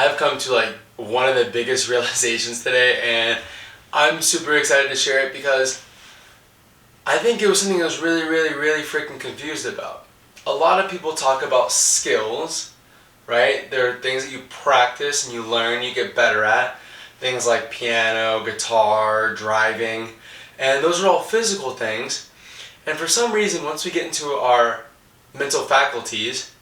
I've come to like one of the biggest realizations today, and I'm super excited to share it because I think it was something I was really, really, really freaking confused about. A lot of people talk about skills, right? There are things that you practice and you learn, you get better at. Things like piano, guitar, driving, and those are all physical things. And for some reason, once we get into our mental faculties,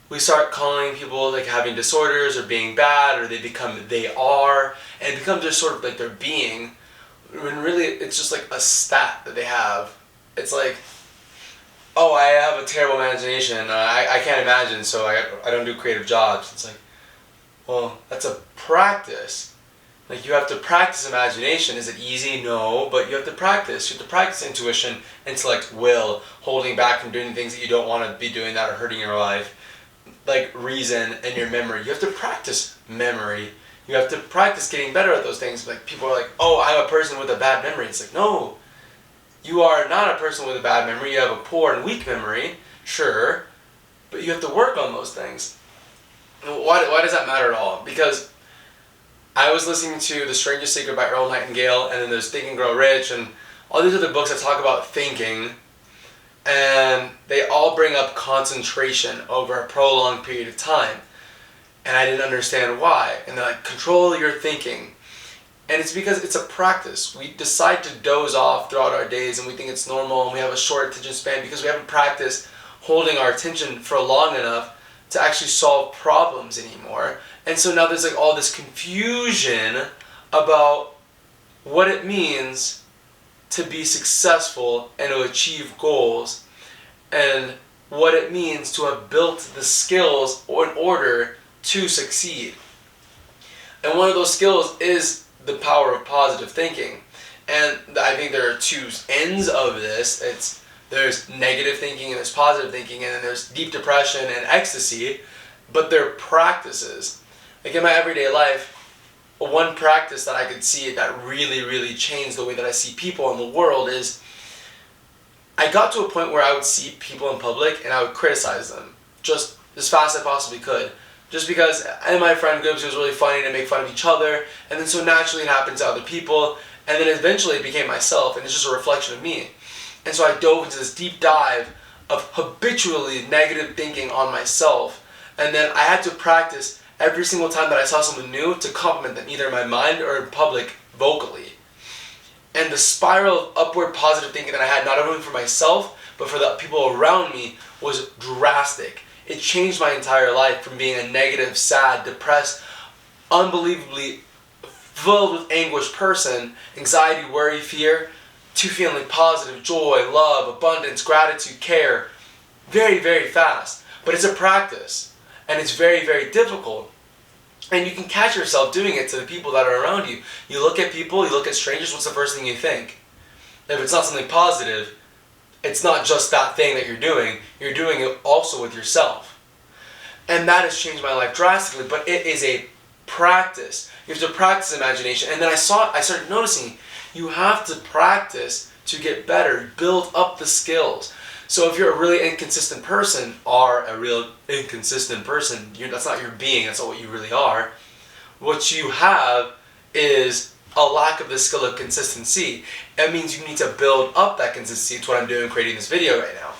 we start calling people like having disorders or being bad, or they are, and it becomes just sort of like their being, when really it's just like a stat that they have. It's like, oh, I have a terrible imagination, I can't imagine, so I don't do creative jobs. It's like, well, that's a practice. Like, you have to practice imagination. Is it easy? No, but you have to practice. You have to practice intuition, intellect, will, holding back from doing things that you don't want to be doing that are hurting your life, like reason and your memory. You have to practice memory. You have to practice getting better at those things. Like, people are like, oh, I'm a person with a bad memory. It's like, no, you are not a person with a bad memory. You have a poor and weak memory, sure, but you have to work on those things. Why does that matter at all? Because I was listening to The Strangest Secret by Earl Nightingale, and then there's Think and Grow Rich, and all these other books that talk about thinking, and they all bring up concentration over a prolonged period of time. And I didn't understand why. And they're like, control your thinking. And it's because it's a practice. We decide to doze off throughout our days, and we think it's normal, and we have a short attention span because we haven't practiced holding our attention for long enough to actually solve problems anymore. And so now there's like all this confusion about what it means to be successful and to achieve goals, and what it means to have built the skills in order to succeed. And one of those skills is the power of positive thinking. And I think there are two ends of this. There's negative thinking and there's positive thinking, and then there's deep depression and ecstasy, but they're practices. Like, in my everyday life, one practice that I could see that really, really changed the way that I see people in the world is I got to a point where I would see people in public and I would criticize them just as fast as I possibly could. Just because in my friend groups it was really funny to make fun of each other, and then so naturally it happened to other people, and then eventually it became myself, and it's just a reflection of me. And so I dove into this deep dive of habitually negative thinking on myself, and then I had to practice every single time that I saw someone new to compliment them, either in my mind or in public, vocally. And the spiral of upward positive thinking that I had, not only for myself, but for the people around me, was drastic. It changed my entire life from being a negative, sad, depressed, unbelievably filled with anguish person, anxiety, worry, fear, to feeling positive, joy, love, abundance, gratitude, care, very, very fast. But it's a practice, and it's very, very difficult. And you can catch yourself doing it to the people that are around you. You look at people, you look at strangers, what's the first thing you think? If it's not something positive, it's not just that thing that you're doing it also with yourself. And that has changed my life drastically, but it is a practice. You have to practice imagination. And then I started noticing you have to practice to get better, build up the skills. So if you're a really inconsistent person, that's not your being, that's not what you really are. What you have is a lack of the skill of consistency. That means you need to build up that consistency. It's what I'm doing creating this video right now.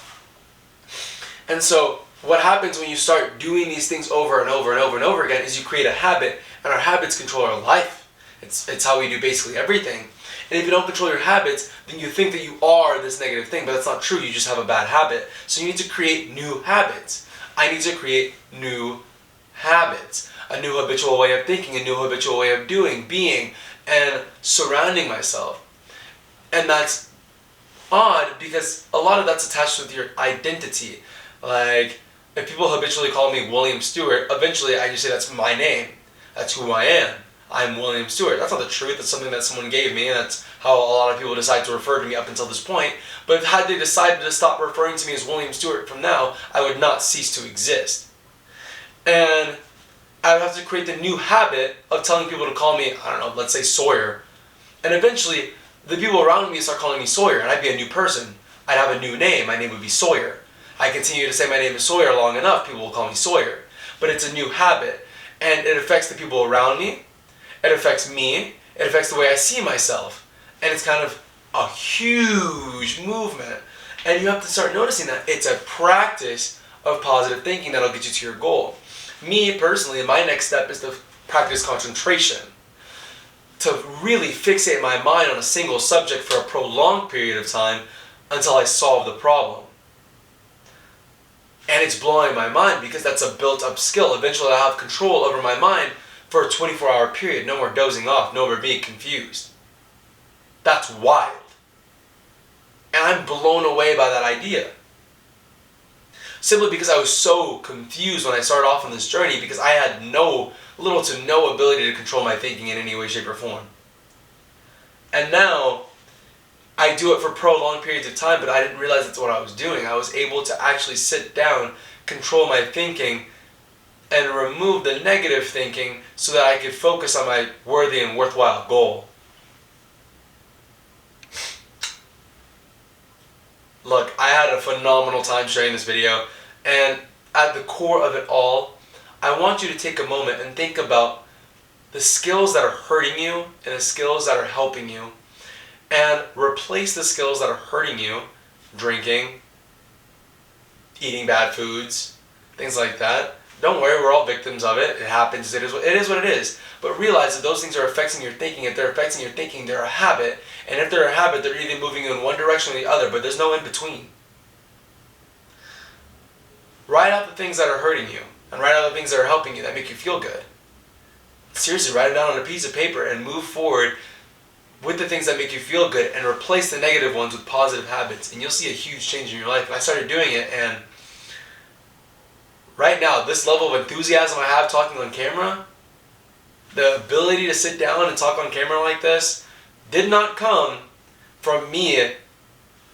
And so what happens when you start doing these things over and over and over and over again is you create a habit, and our habits control our life. It's how we do basically everything. And if you don't control your habits, then you think that you are this negative thing, but that's not true. You just have a bad habit. So you need to create new habits. I need to create new habits, a new habitual way of thinking, a new habitual way of doing, being, and surrounding myself. And that's odd because a lot of that's attached with your identity. Like, if people habitually call me William Stewart, eventually I just say that's my name. That's who I am. I'm William Stewart. That's not the truth. It's something that someone gave me, and that's how a lot of people decide to refer to me up until this point. But had they decided to stop referring to me as William Stewart from now, I would not cease to exist. And I would have to create the new habit of telling people to call me, I don't know, let's say Sawyer. And eventually, the people around me start calling me Sawyer, and I'd be a new person. I'd have a new name. My name would be Sawyer. I continue to say my name is Sawyer long enough, people will call me Sawyer. But it's a new habit. And it affects the people around me. It affects me. It affects the way I see myself. And it's kind of a huge movement. And you have to start noticing that it's a practice of positive thinking that'll get you to your goal. Me, personally, my next step is to practice concentration. To really fixate my mind on a single subject for a prolonged period of time until I solve the problem. And it's blowing my mind because that's a built-up skill. Eventually I'll have control over my mind for a 24-hour period. No more dozing off, no more being confused. That's wild. And I'm blown away by that idea. Simply because I was so confused when I started off on this journey because I had little to no ability to control my thinking in any way, shape, or form. And now, I do it for prolonged periods of time, but I didn't realize that's what I was doing. I was able to actually sit down, control my thinking, and remove the negative thinking so that I could focus on my worthy and worthwhile goal. Look, I had a phenomenal time sharing this video, and at the core of it all, I want you to take a moment and think about the skills that are hurting you and the skills that are helping you, and replace the skills that are hurting you, drinking, eating bad foods, things like that. Don't worry, we're all victims of it. It happens. It is what it is. But realize that those things are affecting your thinking. If they're affecting your thinking, they're a habit. And if they're a habit, they're either moving you in one direction or the other, but there's no in between. Write out the things that are hurting you, and write out the things that are helping you, that make you feel good. Seriously, write it down on a piece of paper and move forward with the things that make you feel good and replace the negative ones with positive habits, and you'll see a huge change in your life. And I started doing it, and right now, this level of enthusiasm I have talking on camera, the ability to sit down and talk on camera like this, did not come from me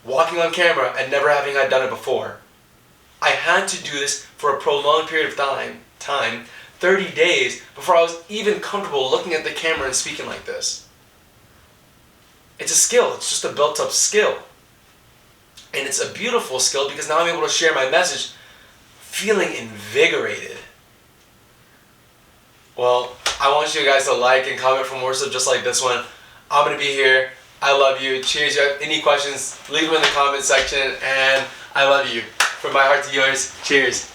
walking on camera and never having had done it before. I had to do this for a prolonged period of time, 30 days, before I was even comfortable looking at the camera and speaking like this. It's a skill. It's just a built-up skill. And it's a beautiful skill because now I'm able to share my message feeling invigorated. Well, I want you guys to like and comment for more stuff just like this one. I'm going to be here. I love you. Cheers. If you have any questions, leave them in the comment section. And I love you. From my heart to yours, cheers.